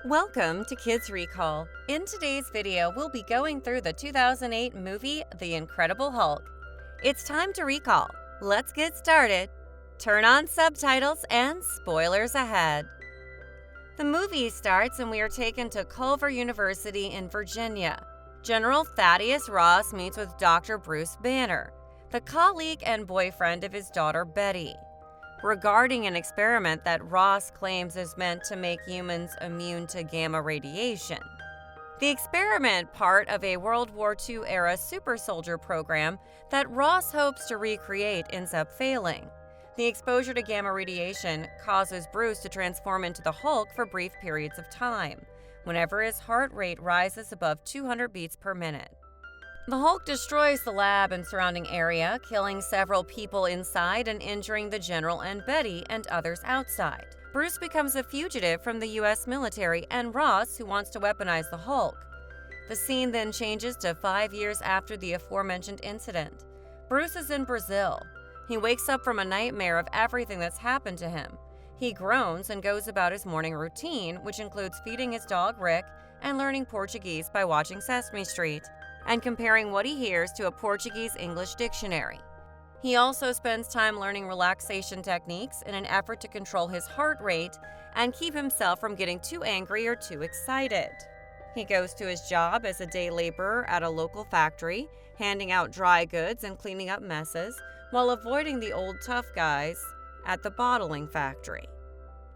Welcome to Kids Recall. In today's video, we'll be going through the 2008 movie, The Incredible Hulk. It's time to recall. Let's get started. Turn on subtitles and spoilers ahead. The movie starts and we are taken to Culver University in Virginia. General Thaddeus Ross meets with Dr. Bruce Banner, the colleague and boyfriend of his daughter Betty, regarding an experiment that Ross claims is meant to make humans immune to gamma radiation. The experiment, part of a World War II-era super soldier program that Ross hopes to recreate, ends up failing. The exposure to gamma radiation causes Bruce to transform into the Hulk for brief periods of time, whenever his heart rate rises above 200 beats per minute. The Hulk destroys the lab and surrounding area, killing several people inside and injuring the General and Betty and others outside. Bruce becomes a fugitive from the U.S. military and Ross, who wants to weaponize the Hulk. The scene then changes to 5 years after the aforementioned incident. Bruce is in Brazil. He wakes up from a nightmare of everything that's happened to him. He groans and goes about his morning routine, which includes feeding his dog Rick and learning Portuguese by watching Sesame Street and comparing what he hears to a Portuguese-English dictionary. He also spends time learning relaxation techniques in an effort to control his heart rate and keep himself from getting too angry or too excited. He goes to his job as a day laborer at a local factory, handing out dry goods and cleaning up messes, while avoiding the old tough guys at the bottling factory.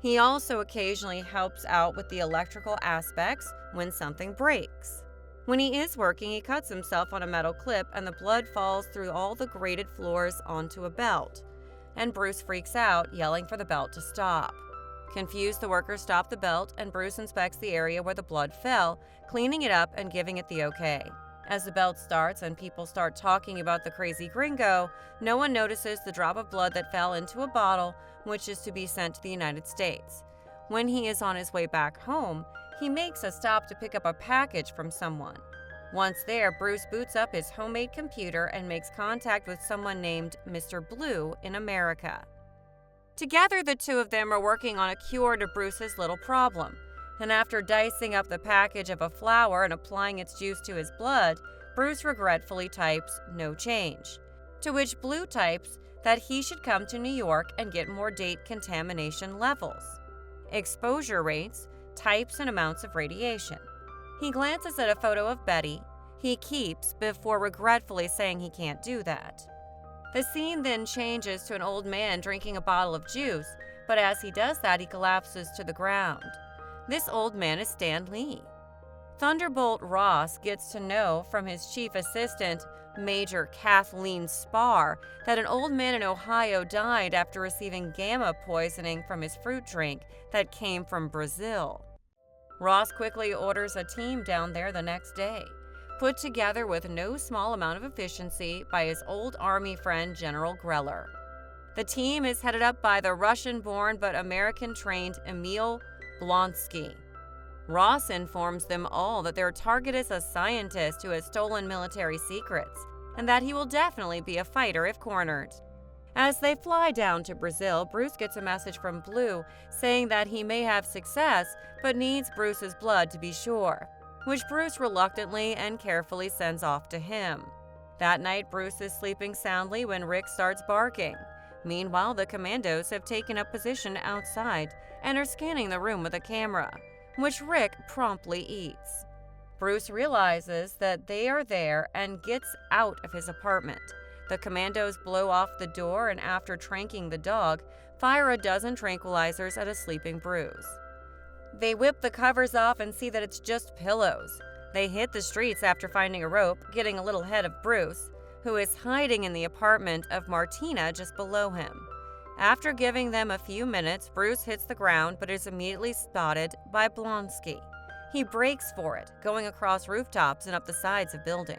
He also occasionally helps out with the electrical aspects when something breaks. When he is working, he cuts himself on a metal clip and the blood falls through all the grated floors onto a belt. And Bruce freaks out, yelling for the belt to stop. Confused, the workers stop the belt and Bruce inspects the area where the blood fell, cleaning it up and giving it the okay. As the belt starts and people start talking about the crazy gringo, no one notices the drop of blood that fell into a bottle, which is to be sent to the United States. When he is on his way back home, he makes a stop to pick up a package from someone. Once there, Bruce boots up his homemade computer and makes contact with someone named Mr. Blue in America. Together, the two of them are working on a cure to Bruce's little problem, and after dicing up the package of a flower and applying its juice to his blood, Bruce regretfully types, "No change," to which Blue types that he should come to New York and get more date contamination levels, exposure rates, types and amounts of radiation. He glances at a photo of Betty he keeps before regretfully saying he can't do that. The scene then changes to an old man drinking a bottle of juice, but as he does that, he collapses to the ground. This old man is Stan Lee. Thunderbolt Ross gets to know from his chief assistant, Major Kathleen Spar, that an old man in Ohio died after receiving gamma poisoning from his fruit drink that came from Brazil. Ross quickly orders a team down there the next day, put together with no small amount of efficiency by his old army friend General Greller. The team is headed up by the Russian-born but American-trained Emil Blonsky. Ross informs them all that their target is a scientist who has stolen military secrets, and that he will definitely be a fighter if cornered. As they fly down to Brazil, Bruce gets a message from Blue saying that he may have success, but needs Bruce's blood to be sure, which Bruce reluctantly and carefully sends off to him. That night, Bruce is sleeping soundly when Rick starts barking. Meanwhile, the commandos have taken up position outside and are scanning the room with a camera, which Rick promptly eats. Bruce realizes that they are there and gets out of his apartment. The commandos blow off the door and after tranking the dog, fire a dozen tranquilizers at a sleeping Bruce. They whip the covers off and see that it's just pillows. They hit the streets after finding a rope, getting a little ahead of Bruce, who is hiding in the apartment of Martina just below him. After giving them a few minutes, Bruce hits the ground but is immediately spotted by Blonsky. He breaks for it, going across rooftops and up the sides of buildings.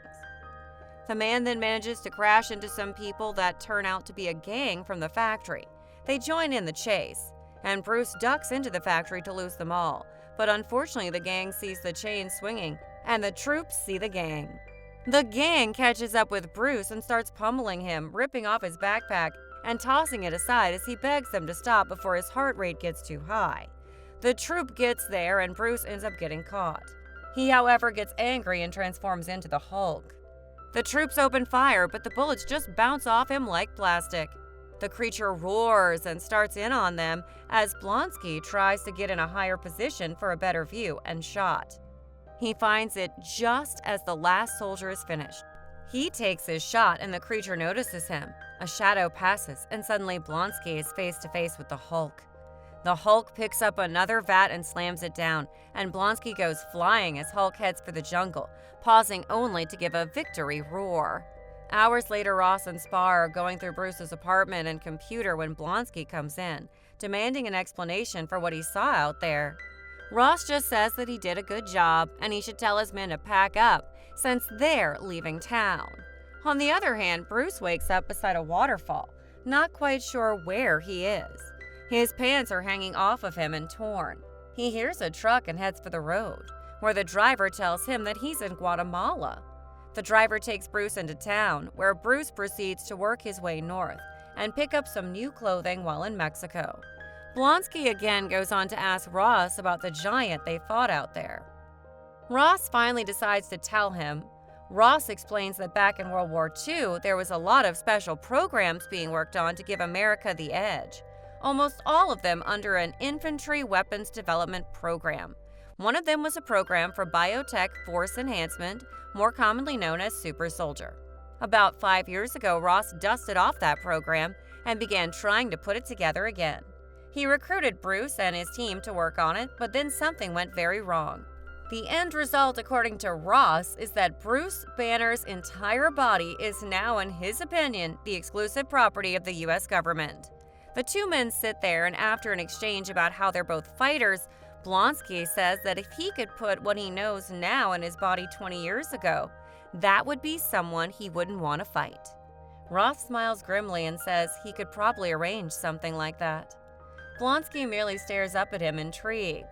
The man then manages to crash into some people that turn out to be a gang from the factory. They join in the chase, and Bruce ducks into the factory to lose them all, but unfortunately the gang sees the chain swinging, and the troops see the gang. The gang catches up with Bruce and starts pummeling him, ripping off his backpack and tossing it aside as he begs them to stop before his heart rate gets too high. The troop gets there and Bruce ends up getting caught. He, however, gets angry and transforms into the Hulk. The troops open fire, but the bullets just bounce off him like plastic. The creature roars and starts in on them as Blonsky tries to get in a higher position for a better view and shot. He finds it just as the last soldier is finished. He takes his shot and the creature notices him. A shadow passes and suddenly Blonsky is face to face with the Hulk. The Hulk picks up another vat and slams it down, and Blonsky goes flying as Hulk heads for the jungle, pausing only to give a victory roar. Hours later, Ross and Spar are going through Bruce's apartment and computer when Blonsky comes in, demanding an explanation for what he saw out there. Ross just says that he did a good job and he should tell his men to pack up since they're leaving town. On the other hand, Bruce wakes up beside a waterfall, not quite sure where he is. His pants are hanging off of him and torn. He hears a truck and heads for the road, where the driver tells him that he's in Guatemala. The driver takes Bruce into town, where Bruce proceeds to work his way north and pick up some new clothing while in Mexico. Blonsky again goes on to ask Ross about the giant they fought out there. Ross finally decides to tell him. Ross explains that back in World War II, there was a lot of special programs being worked on to give America the edge, almost all of them under an infantry weapons development program. One of them was a program for biotech force enhancement, more commonly known as Super Soldier. About 5 years ago, Ross dusted off that program and began trying to put it together again. He recruited Bruce and his team to work on it, but then something went very wrong. The end result, according to Ross, is that Bruce Banner's entire body is now, in his opinion, the exclusive property of the U.S. government. The two men sit there, and after an exchange about how they're both fighters, Blonsky says that if he could put what he knows now in his body 20 years ago, that would be someone he wouldn't want to fight. Ross smiles grimly and says he could probably arrange something like that. Blonsky merely stares up at him, intrigued.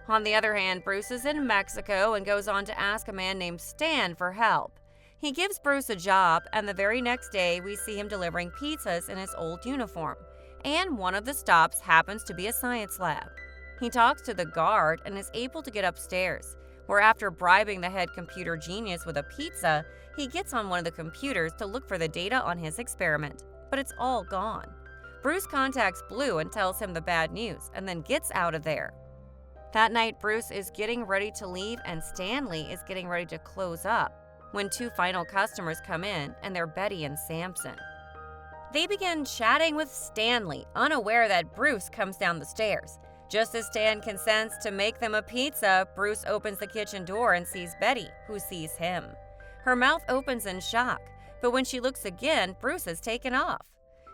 On the other hand, Bruce is in Mexico and goes on to ask a man named Stan for help. He gives Bruce a job, and the very next day we see him delivering pizzas in his old uniform, and one of the stops happens to be a science lab. He talks to the guard and is able to get upstairs, where after bribing the head computer genius with a pizza, he gets on one of the computers to look for the data on his experiment, but it's all gone. Bruce contacts Blue and tells him the bad news, and then gets out of there. That night, Bruce is getting ready to leave and Stanley is getting ready to close up when two final customers come in, and they're Betty and Samson. They begin chatting with Stanley, unaware that Bruce comes down the stairs. Just as Stan consents to make them a pizza, Bruce opens the kitchen door and sees Betty, who sees him. Her mouth opens in shock, but when she looks again, Bruce has taken off.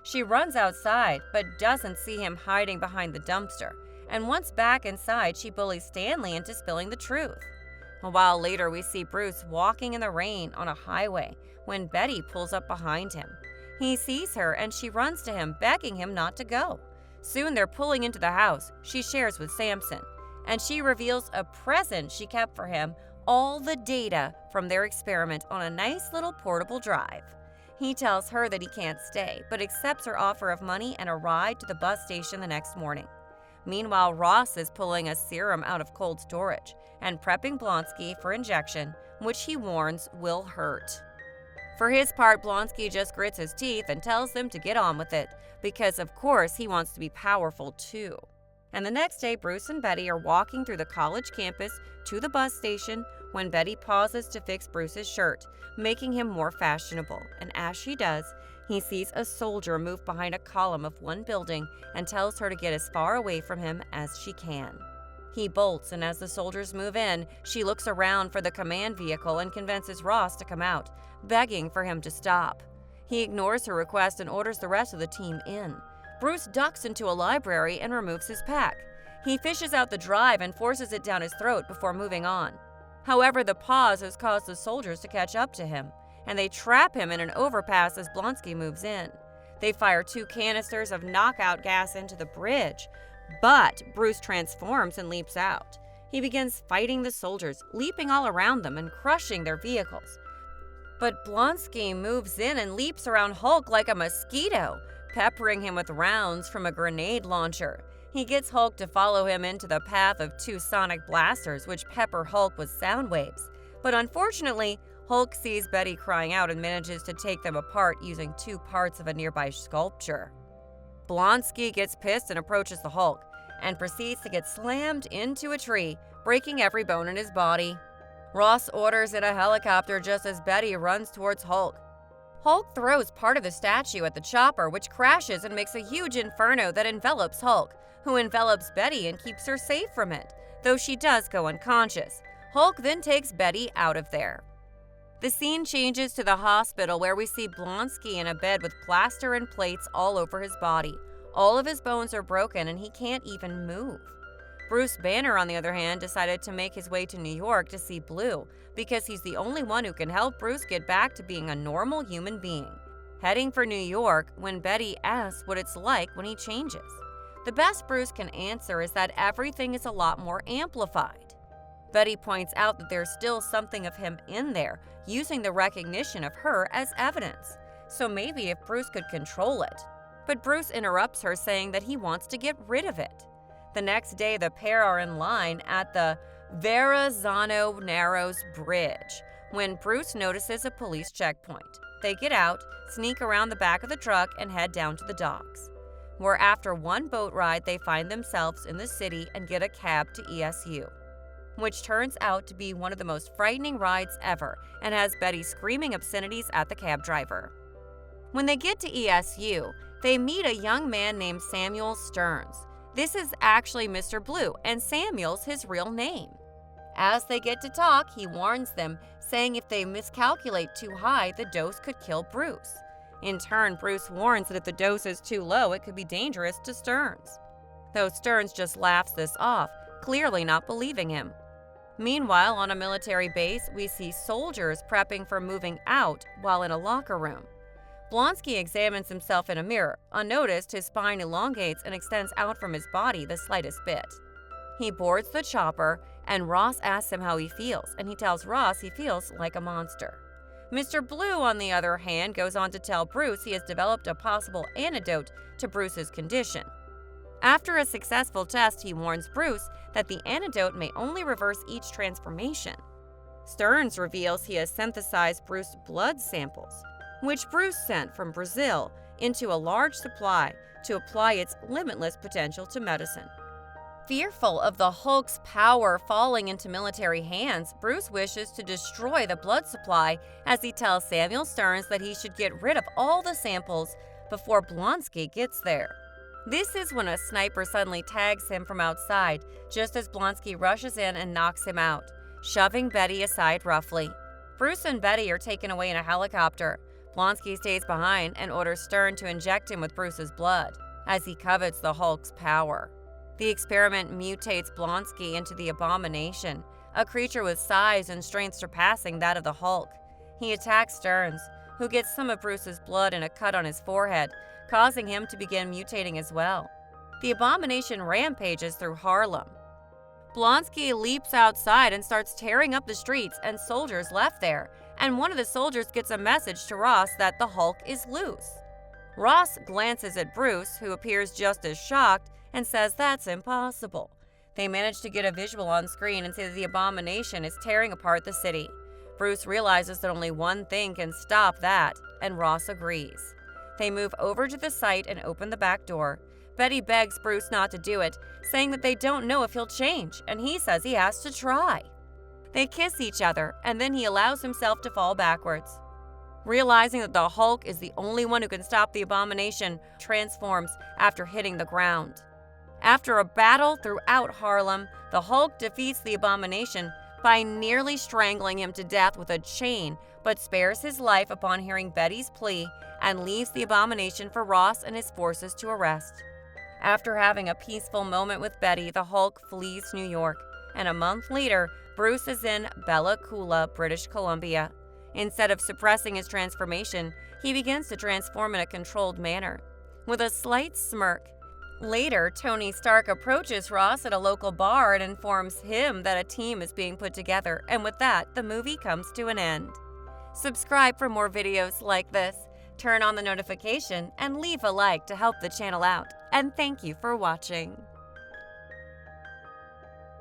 She runs outside, but doesn't see him hiding behind the dumpster, and once back inside, she bullies Stanley into spilling the truth. A while later, we see Bruce walking in the rain on a highway when Betty pulls up behind him. He sees her and she runs to him, begging him not to go. Soon they're pulling into the house she shares with Samson, and she reveals a present she kept for him, all the data from their experiment on a nice little portable drive. He tells her that he can't stay, but accepts her offer of money and a ride to the bus station the next morning. Meanwhile, Ross is pulling a serum out of cold storage and prepping Blonsky for injection, which he warns will hurt. For his part, Blonsky just grits his teeth and tells them to get on with it, because of course he wants to be powerful too. And the next day, Bruce and Betty are walking through the college campus to the bus station when Betty pauses to fix Bruce's shirt, making him more fashionable. And as she does, he sees a soldier move behind a column of one building and tells her to get as far away from him as she can. He bolts, and as the soldiers move in, she looks around for the command vehicle and convinces Ross to come out, begging for him to stop. He ignores her request and orders the rest of the team in. Bruce ducks into a library and removes his pack. He fishes out the drive and forces it down his throat before moving on. However, the pause has caused the soldiers to catch up to him, and they trap him in an overpass as Blonsky moves in. They fire 2 canisters of knockout gas into the bridge, but Bruce transforms and leaps out. He begins fighting the soldiers, leaping all around them and crushing their vehicles. But Blonsky moves in and leaps around Hulk like a mosquito, peppering him with rounds from a grenade launcher. He gets Hulk to follow him into the path of two sonic blasters which pepper Hulk with sound waves. But unfortunately, Hulk sees Betty crying out and manages to take them apart using two parts of a nearby sculpture. Blonsky gets pissed and approaches the Hulk, and proceeds to get slammed into a tree, breaking every bone in his body. Ross orders in a helicopter just as Betty runs towards Hulk. Hulk throws part of the statue at the chopper, which crashes and makes a huge inferno that envelops Hulk, who envelops Betty and keeps her safe from it, though she does go unconscious. Hulk then takes Betty out of there. The scene changes to the hospital where we see Blonsky in a bed with plaster and plates all over his body. All of his bones are broken and he can't even move. Bruce Banner, on the other hand, decided to make his way to New York to see Blue because he's the only one who can help Bruce get back to being a normal human being. Heading for New York when Betty asks what it's like when he changes. The best Bruce can answer is that everything is a lot more amplified. Betty points out that there's still something of him in there, using the recognition of her as evidence. So maybe if Bruce could control it. But Bruce interrupts her, saying that he wants to get rid of it. The next day, the pair are in line at the Verrazano Narrows Bridge when Bruce notices a police checkpoint. They get out, sneak around the back of the truck, and head down to the docks, where after one boat ride, they find themselves in the city and get a cab to ESU, which turns out to be one of the most frightening rides ever and has Betty screaming obscenities at the cab driver. When they get to ESU, they meet a young man named Samuel Stearns. This is actually Mr. Blue, and Samuel's his real name. As they get to talk, he warns them, saying if they miscalculate too high, the dose could kill Bruce. In turn, Bruce warns that if the dose is too low, it could be dangerous to Stearns. Though Stearns just laughs this off, clearly not believing him. Meanwhile, on a military base, we see soldiers prepping for moving out while in a locker room. Blonsky examines himself in a mirror. Unnoticed, his spine elongates and extends out from his body the slightest bit. He boards the chopper, and Ross asks him how he feels, and he tells Ross he feels like a monster. Mr. Blue, on the other hand, goes on to tell Bruce he has developed a possible antidote to Bruce's condition. After a successful test, he warns Bruce that the antidote may only reverse each transformation. Stearns reveals he has synthesized Bruce's blood samples, which Bruce sent from Brazil, into a large supply to apply its limitless potential to medicine. Fearful of the Hulk's power falling into military hands, Bruce wishes to destroy the blood supply as he tells Samuel Stearns that he should get rid of all the samples before Blonsky gets there. This is when a sniper suddenly tags him from outside, just as Blonsky rushes in and knocks him out, shoving Betty aside roughly. Bruce and Betty are taken away in a helicopter. Blonsky stays behind and orders Stern to inject him with Bruce's blood, as he covets the Hulk's power. The experiment mutates Blonsky into the Abomination, a creature with size and strength surpassing that of the Hulk. He attacks Stearns, who gets some of Bruce's blood in a cut on his forehead, causing him to begin mutating as well. The Abomination rampages through Harlem. Blonsky leaps outside and starts tearing up the streets, and soldiers left there, and one of the soldiers gets a message to Ross that the Hulk is loose. Ross glances at Bruce, who appears just as shocked, and says that's impossible. They manage to get a visual on screen and say that the Abomination is tearing apart the city. Bruce realizes that only one thing can stop that, and Ross agrees. They move over to the site and open the back door. Betty begs Bruce not to do it, saying that they don't know if he'll change, and he says he has to try. They kiss each other, and then he allows himself to fall backwards. Realizing that the Hulk is the only one who can stop the Abomination, transforms after hitting the ground. After a battle throughout Harlem, the Hulk defeats the Abomination by nearly strangling him to death with a chain, but spares his life upon hearing Betty's plea and leaves the Abomination for Ross and his forces to arrest. After having a peaceful moment with Betty, the Hulk flees New York, and a month later, Bruce is in Bella Coola, British Columbia. Instead of suppressing his transformation, he begins to transform in a controlled manner. With a slight smirk, later, Tony Stark approaches Ross at a local bar and informs him that a team is being put together, and with that, the movie comes to an end. Subscribe for more videos like this, turn on the notification, and leave a like to help the channel out. And thank you for watching.